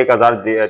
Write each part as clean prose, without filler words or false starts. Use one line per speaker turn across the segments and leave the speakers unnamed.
1000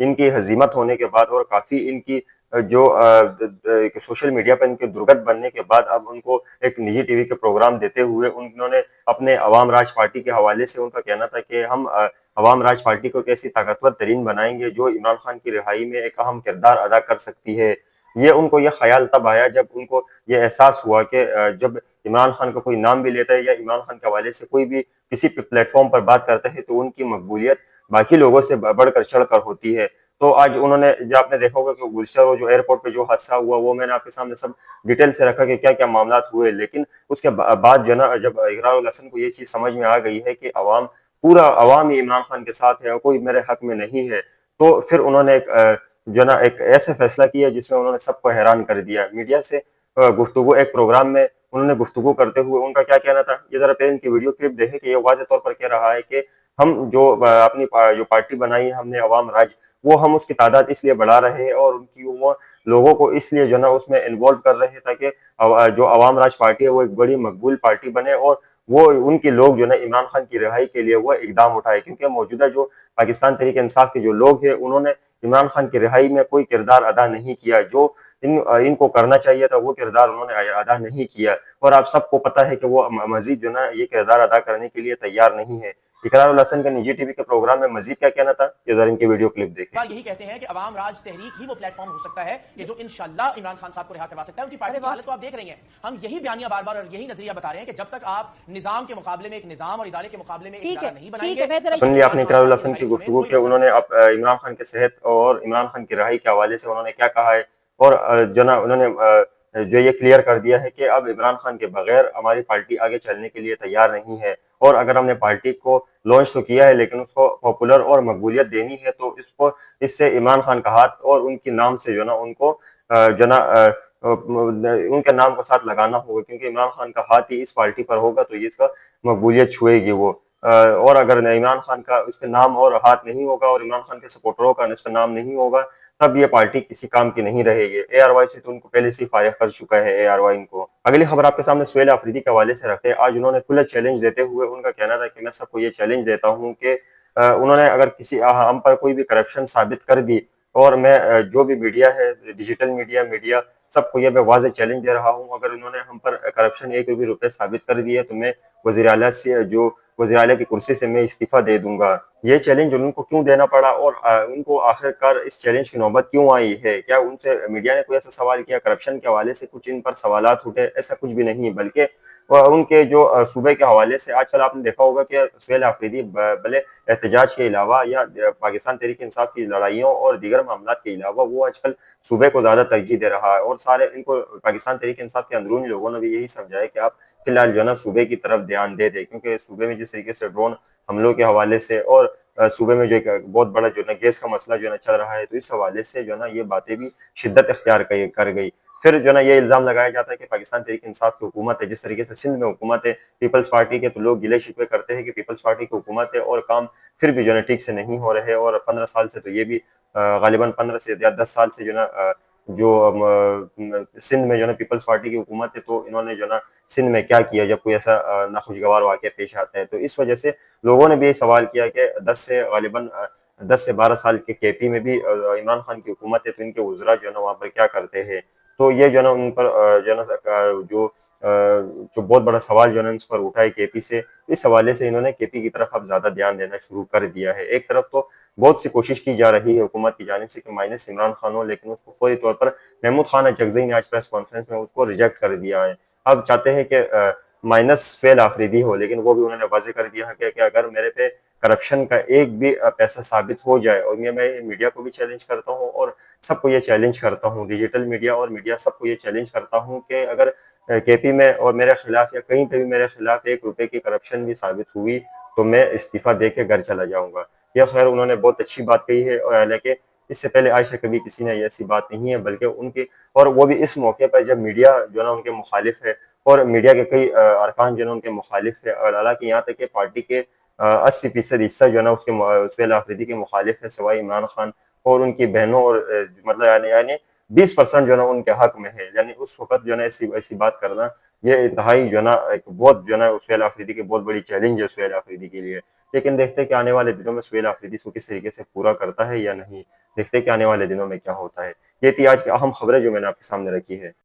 ان کی ہزیمت ہونے کے بعد اور کافی ان کی جو سوشل میڈیا پر ان کے درگت بننے کے بعد اب ان کو ایک نجی ٹی وی کے پروگرام دیتے ہوئے انہوں نے اپنے عوام راج پارٹی کے حوالے سے ان کا کہنا تھا کہ ہم عوام راج پارٹی کو ایسی طاقتور ترین بنائیں گے جو عمران خان کی رہائی میں ایک اہم کردار ادا کر سکتی ہے. یہ ان کو یہ خیال تب آیا جب ان کو یہ احساس ہوا کہ جب عمران خان کا کوئی نام بھی لیتا ہے یا عمران خان کے حوالے سے کوئی بھی کسی پلیٹ فارم پر بات کرتا ہے تو ان کی مقبولیت باقی لوگوں سے بڑھ کر چڑھ کر ہوتی ہے. تو آج انہوں نے جو آپ نے دیکھا ہوگا کہ گزشتہ روز جو ایئرپورٹ پہ جو حادثہ ہوا وہ میں نے آپ کے سامنے سب ڈیٹیل سے رکھا کہ کیا کیا معاملات ہوئے, لیکن اس کے بعد جو نا جب اقرار الحسن کو یہ چیز سمجھ میں آ گئی ہے کہ پورا عوام ہی عمران خان کے ساتھ ہے اور کوئی میرے حق میں نہیں ہے, تو پھر انہوں نے جو نا ایک ایسے فیصلہ کیا جس میں انہوں نے سب کو حیران کر دیا. میڈیا سے گفتگو ایک پروگرام میں انہوں نے گفتگو کرتے ہوئے ان کا کیا کہنا تھا, یہ ذرا پھر ان کی ویڈیو کلپ دیکھیں کہ یہ واضح طور پر کہہ رہا ہے کہ ہم جو اپنی جو پارٹی بنائی ہم نے عوام راج, وہ ہم اس کی تعداد اس لیے بڑھا رہے ہیں اور ان کی وہ لوگوں کو اس لیے جو نا اس میں انوالو کر رہے ہیں تاکہ جو عوام راج پارٹی ہے وہ ایک بڑی مقبول پارٹی بنے اور وہ ان کے لوگ جو نا عمران خان کی رہائی کے لیے وہ اقدام اٹھائے. کیونکہ موجودہ جو پاکستان تحریک انصاف کے جو لوگ ہیں انہوں نے عمران خان کی رہائی میں کوئی کردار ادا نہیں کیا, جو ان کو کرنا چاہیے تھا وہ کردار انہوں نے ادا نہیں کیا, اور آپ سب کو پتہ ہے کہ وہ مزید جو نا یہ کردار ادا کرنے کے لیے تیار نہیں ہے. اقرار الحسن کا نجی ٹی وی کے پروگرام میں مزید کیا کہنا تھا, یہ ذرا ان کی ویڈیو کلپ دیکھیں.
یہی کہتے ہیں کہ عوام راج تحریک ہی وہ پلیٹ فارم ہو سکتا ہے کہ جو انشاءاللہ عمران خان صاحب کو رہا کروا سکتا ہے. ان کی پارٹی کی حالت کو آپ دیکھ رہی ہیں, ہم یہی بیانیہ بار بار اور یہی نظریہ بتا رہے ہیں کہ جب تک آپ نظام کے مقابلے میں ایک نظام اور ادارے کے مقابلے میں ایک ادارہ نہیں بنائیں گے.
سن لیا آپ نے اقرار الحسن کی گفتگو کہ انہوں نے عمران خان کے صحت اور عمران خان کی رہائی کے حوالے سے انہوں نے کیا کہا ہے, اور جو نا انہوں نے جو یہ کلیئر کر دیا ہے کہ اب عمران خان کے بغیر ہماری پارٹی آگے چلنے کے لیے تیار نہیں ہے, اور اگر ہم نے پارٹی کو لانچ تو کیا ہے لیکن اس کو پاپولر اور مقبولیت دینی ہے تو اس سے عمران خان کا ہاتھ اور ان کے نام سے جو نا ان کو جو نا ان کے نام کو ساتھ لگانا ہوگا, کیونکہ عمران خان کا ہاتھ ہی اس پارٹی پر ہوگا تو یہ اس کا مقبولیت چھوئے گی وہ, اور اگر عمران خان کا اس پہ نام اور ہاتھ نہیں ہوگا اور عمران خان کے سپورٹروں کا اس پہ نام نہیں ہوگا تب یہ پارٹی کسی کام کی نہیں رہے گی. اے آر وائی سے تو ان کو پہلے سے فارغ کر چکا ہے اے آر وائی ان کو. اگلی خبر آپ کے سامنے سہیل آفریدی کے حوالے سے رکھتے ہیں. آج انہوں نے کھلا چیلنج دیتے ہوئے ان کا کہنا تھا کہ میں سب کو یہ چیلنج دیتا ہوں کہ انہوں نے اگر کسی ہم پر کوئی بھی کرپشن ثابت کر دی, اور میں جو بھی میڈیا ہے ڈیجیٹل میڈیا سب کو یہ میں واضح چیلنج دے رہا ہوں, اگر انہوں نے ہم پر کرپشن ایک بھی روپے ثابت کر دی ہے تو میں وزیر اعلیٰ سے جو وزیر اعلیٰ کی کرسی سے میں استعفیٰ دے دوں گا. یہ چیلنج ان کو کیوں دینا پڑا اور ان کو آخر کار اس چیلنج کی نوبت کیوں آئی ہے؟ کیا ان سے میڈیا نے کوئی ایسا سوال کیا, کرپشن کے حوالے سے کچھ ان پر سوالات اٹھے؟ ایسا کچھ بھی نہیں, بلکہ ان کے جو صوبے کے حوالے سے آج کل آپ نے دیکھا ہوگا کہ سہیل آفریدی بھلے احتجاج کے علاوہ یا پاکستان تحریک انصاف کی لڑائیوں اور دیگر معاملات کے علاوہ وہ آج کل صوبے کو زیادہ ترجیح دے رہا ہے, اور سارے ان کو پاکستان تحریک انصاف کے اندرونی لوگوں نے بھی یہی سمجھایا کہ آپ فی الحال جو ہے نا صوبے کی طرف دھیان دے دیں, کیونکہ صوبے میں جس طریقے سے ڈرون حملوں کے حوالے سے اور صوبے میں جو ایک بہت بڑا جو ہے نا گیس کا مسئلہ جو ہے نا چل رہا ہے, تو اس حوالے سے جو ہے نا یہ باتیں بھی شدت اختیار کر گئی. پھر جو ہے نا یہ الزام لگایا جاتا ہے کہ پاکستان تحریک انصاف کی حکومت ہے, جس طریقے سے سندھ میں حکومت ہے پیپلز پارٹی کے, تو لوگ گلے شکوے کرتے ہیں کہ پیپلز پارٹی کی حکومت ہے اور کام پھر بھی جو ہے نا ٹھیک سے نہیں ہو رہے, اور 15 سال سے تو یہ بھی غالباً 15 سے یا 10 سال سے جو ہے نا جو سندھ میں جو ہے نا پیپلز پارٹی کی حکومت ہے, تو انہوں نے جو ہے نا سندھ میں کیا کیا جب کوئی ایسا ناخوشگوار واقعہ پیش آتا ہے. تو اس وجہ سے لوگوں نے بھی یہ سوال کیا کہ 10 سے 12 سال کے کے پی میں بھی عمران خان کی حکومت ہے, تو ان کے وزراء جو ہے نا وہاں پر کیا کرتے ہیں. تو یہ جو ہے نا ان پر جو ہے نا جو بہت بڑا سوال جو ہے نا ان پر اٹھا ہے کے پی سے, اس حوالے سے انہوں نے کے پی کی طرف اب زیادہ دھیان دینا شروع کر دیا ہے. ایک طرف تو بہت سی کوشش کی جا رہی ہے حکومت کی جانب سے کہ مائنس عمران خان ہو, لیکن اس کو فوری طور پر محمود خان چغزئی نے آج پریس کانفرنس میں اس کو ریجیکٹ کر دیا ہے. اب چاہتے ہیں کہ مائنس سہیل آفریدی ہو, لیکن وہ بھی انہوں نے واضح کر دیا ہے کہ اگر میرے پہ کرپشن کا ایک بھی پیسہ ثابت ہو جائے, اور میں میڈیا کو بھی چیلنج کرتا ہوں اور سب کو یہ چیلنج کرتا ہوں, ڈیجیٹل میڈیا اور میڈیا سب کو یہ چیلنج کرتا ہوں کہ اگر کے پی میں اور میرے خلاف یا کہیں پہ بھی میرے خلاف ایک روپے کی کرپشن بھی ثابت ہوئی تو میں استعفیٰ دے کے گھر چلا جاؤں گا. یہ خیر انہوں نے بہت اچھی بات کہی ہے, اور حالانکہ اس سے پہلے آج سے کبھی کسی نے ایسی بات نہیں ہے, بلکہ ان کی, اور وہ بھی اس موقع پر جب میڈیا جو ہے نا ان کے مخالف ہے اور میڈیا کے کئی ارکان جو ہے نا ان کے مخالف ہے, اور حالانکہ یہاں تک کہ پارٹی کے 80% حصہ جو ہے نا اس کے سہیل آفریدی کے مخالف ہے سوائے عمران خان اور ان کی بہنوں, اور مطلب یعنی 20% جو ہے نا ان کے حق میں ہے. یعنی اس وقت جو ہے نا ایسی بات کرنا یہ انتہائی جو ہے نا ایک بہت جو ہے نا سہیل آفریدی کی بہت بڑی چیلنج ہے سہیل آفریدی کے لیے. لیکن دیکھتے ہیں کہ آنے والے دنوں میں سہیل آفریدی اس کو کس طریقے سے پورا کرتا ہے یا نہیں، دیکھتے ہیں کہ آنے والے دنوں میں کیا ہوتا ہے۔ یہ تھی آج کی اہم خبریں جو میں نے آپ کے سامنے رکھی ہے۔